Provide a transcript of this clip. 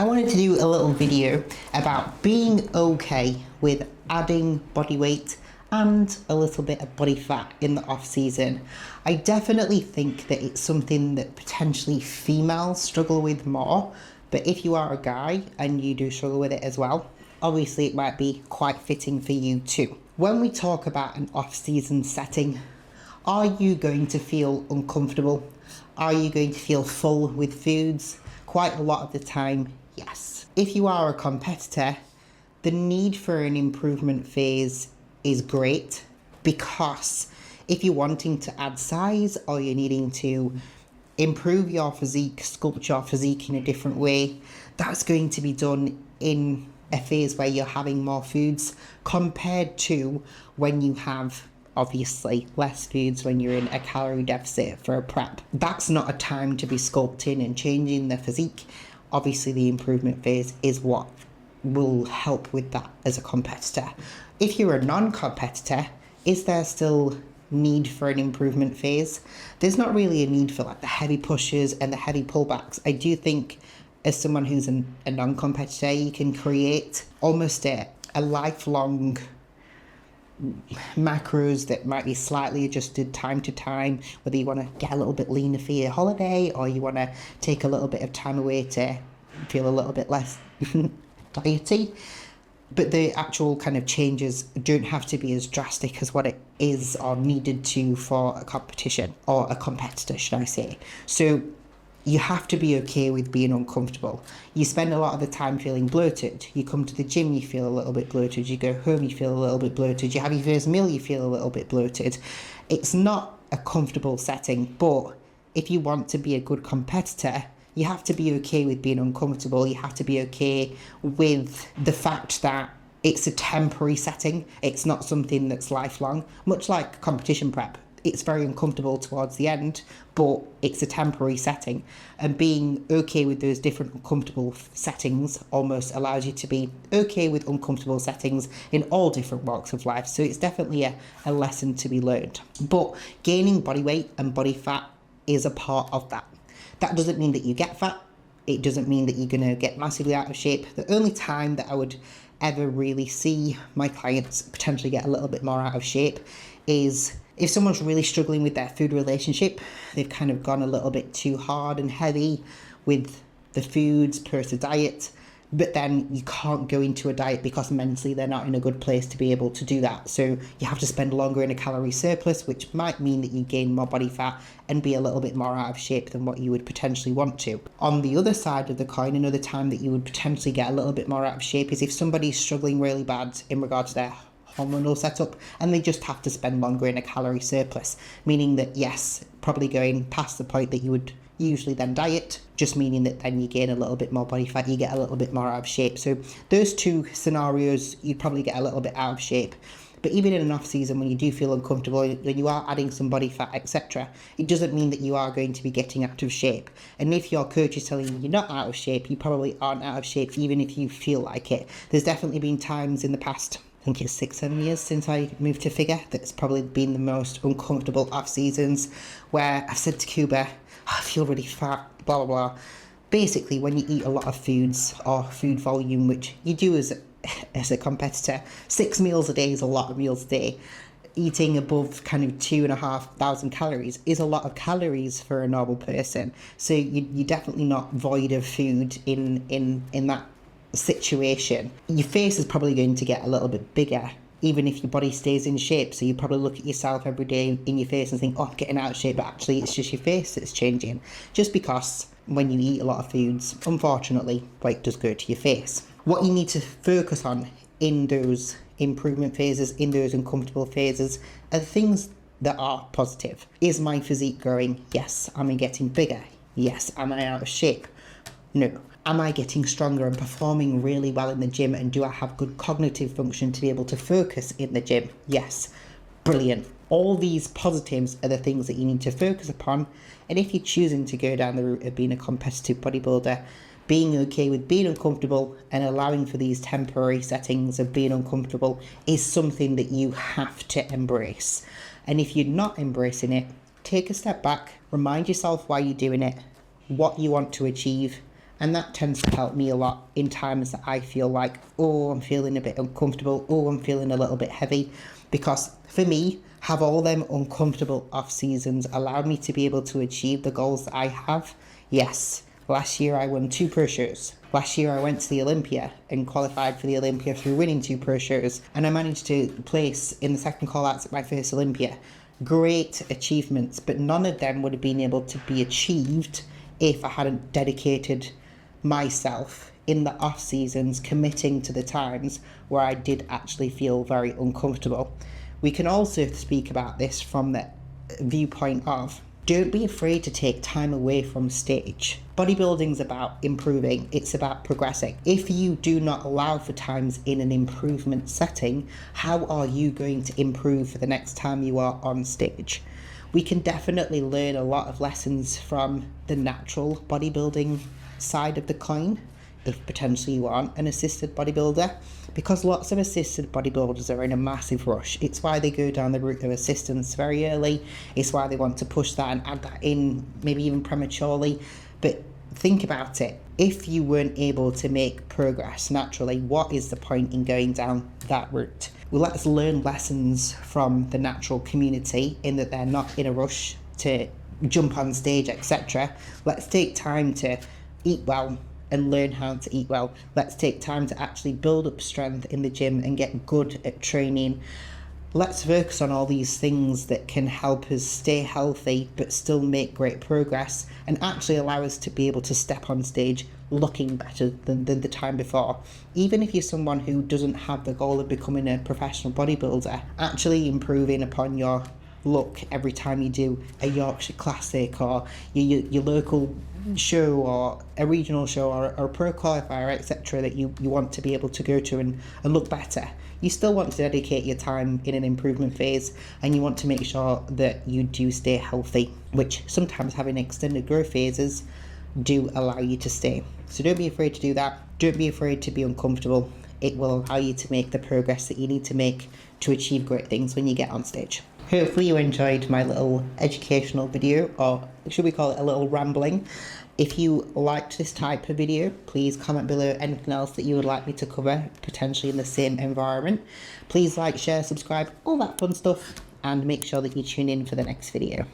I wanted to do a little video about being okay with adding body weight and a little bit of body fat in the off season. I definitely think that it's something that potentially females struggle with more, but if you are a guy and you do struggle with it as well, obviously it might be quite fitting for you too. When we talk about an off season setting, are you going to feel uncomfortable? Are you going to feel full with foods? Quite a lot of the time, yes. If you are a competitor, the need for an improvement phase is great, because if you're wanting to add size or you're needing to improve your physique, sculpt your physique in a different way, that's going to be done in a phase where you're having more foods compared to when you have obviously less foods, when you're in a calorie deficit for a prep. That's not a time to be sculpting and changing the physique. Obviously the improvement phase is what will help with that as a competitor. If you're a non-competitor, is there still need for an improvement phase? There's not really a need for like the heavy pushes and the heavy pullbacks. I do think as someone who's a non-competitor, you can create almost a lifelong macros that might be slightly adjusted time to time, whether you want to get a little bit leaner for your holiday or you want to take a little bit of time away to feel a little bit less diety. But the actual kind of changes don't have to be as drastic as what it is or needed to for a competition, or a competitor, should I say. So you have to be okay with being uncomfortable. You spend a lot of the time feeling bloated. You come to the gym, you feel a little bit bloated. You go home, you feel a little bit bloated. You have your first meal, you feel a little bit bloated. It's not a comfortable setting, but if you want to be a good competitor, you have to be okay with being uncomfortable. You have to be okay with the fact that it's a temporary setting. It's not something that's lifelong. Much like competition prep, it's very uncomfortable towards the end, but it's a temporary setting. And being okay with those different uncomfortable settings almost allows you to be okay with uncomfortable settings in all different walks of life. So it's definitely a lesson to be learned. But gaining body weight and body fat is a part of that. That doesn't mean that you get fat. It doesn't mean that you're going to get massively out of shape. The only time that I would ever really see my clients potentially get a little bit more out of shape is if someone's really struggling with their food relationship. They've kind of gone a little bit too hard and heavy with the foods per the diet, but then you can't go into a diet because mentally they're not in a good place to be able to do that. So you have to spend longer in a calorie surplus, which might mean that you gain more body fat and be a little bit more out of shape than what you would potentially want to. On the other side of the coin, another time that you would potentially get a little bit more out of shape is if somebody's struggling really bad in regards to their hormonal setup and they just have to spend longer in a calorie surplus, meaning that yes, probably going past the point that you would usually then diet, just meaning that then you gain a little bit more body fat, you get a little bit more out of shape. So those two scenarios, you'd probably get a little bit out of shape. But even in an off season, when you do feel uncomfortable, when you are adding some body fat, etc., it doesn't mean that you are going to be getting out of shape. And if your coach is telling you you're not out of shape, you probably aren't out of shape, even if you feel like it. There's definitely been times in the past, I think it's 6-7 years since I moved to figure, that's probably been the most uncomfortable off seasons, where I've said to Cuba, I feel really fat, blah, blah, blah. Basically, when you eat a lot of foods or food volume, which you do as a competitor, 6 meals a day is a lot of meals a day. Eating above kind of 2,500 calories is a lot of calories for a normal person. So you're definitely not void of food in that situation. Your face is probably going to get a little bit bigger, even if your body stays in shape. So you probably look at yourself every day in your face and think, oh, I'm getting out of shape, but actually it's just your face that's changing. Just because when you eat a lot of foods, unfortunately, weight does go to your face. What you need to focus on in those improvement phases, in those uncomfortable phases, are things that are positive. Is my physique growing? Yes. Am I getting bigger? Yes. Am I out of shape? No. Am I getting stronger and performing really well in the gym? And do I have good cognitive function to be able to focus in the gym? Yes. Brilliant. All these positives are the things that you need to focus upon. And if you're choosing to go down the route of being a competitive bodybuilder, being okay with being uncomfortable and allowing for these temporary settings of being uncomfortable is something that you have to embrace. And if you're not embracing it, take a step back, remind yourself why you're doing it, what you want to achieve, And that tends to help me a lot in times that I feel like, oh, I'm feeling a bit uncomfortable, oh, I'm feeling a little bit heavy. Because for me, have all them uncomfortable off seasons allowed me to be able to achieve the goals that I have? Yes. Last year I won 2 pro shows. Last year I went to the Olympia and qualified for the Olympia through winning 2 pro shows. And I managed to place in the second call-outs at my first Olympia. Great achievements, but none of them would have been able to be achieved if I hadn't dedicated myself in the off seasons, committing to the times where I did actually feel very uncomfortable. We can also speak about this from the viewpoint of, don't be afraid to take time away from stage. Bodybuilding's about improving, it's about progressing. If you do not allow for times in an improvement setting, how are you going to improve for the next time you are on stage? We can definitely learn a lot of lessons from the natural bodybuilding side of the coin, if potentially you aren't an assisted bodybuilder, because lots of assisted bodybuilders are in a massive rush. It's why they go down the route of assistance very early. It's why they want to push that and add that in, maybe even prematurely. But think about it. If you weren't able to make progress naturally, what is the point in going down that route? Well, let's learn lessons from the natural community in that they're not in a rush to jump on stage, etc. Let's take time to eat well and learn how to eat well. Let's take time to actually build up strength in the gym and get good at training. Let's focus on all these things that can help us stay healthy but still make great progress and actually allow us to be able to step on stage looking better than the time before. Even if you're someone who doesn't have the goal of becoming a professional bodybuilder, actually improving upon your look every time you do a Yorkshire Classic or your local show or a regional show or a pro qualifier, etc., that you want to be able to go to and look better. You still want to dedicate your time in an improvement phase, and you want to make sure that you do stay healthy, which sometimes having extended growth phases do allow you to stay. So don't be afraid to do that. Don't be afraid to be uncomfortable. It will allow you to make the progress that you need to make to achieve great things when you get on stage. Hopefully you enjoyed my little educational video, or should we call it a little rambling. If you liked this type of video, please comment below anything else that you would like me to cover, potentially in the same environment. Please like, share, subscribe, all that fun stuff, and make sure that you tune in for the next video.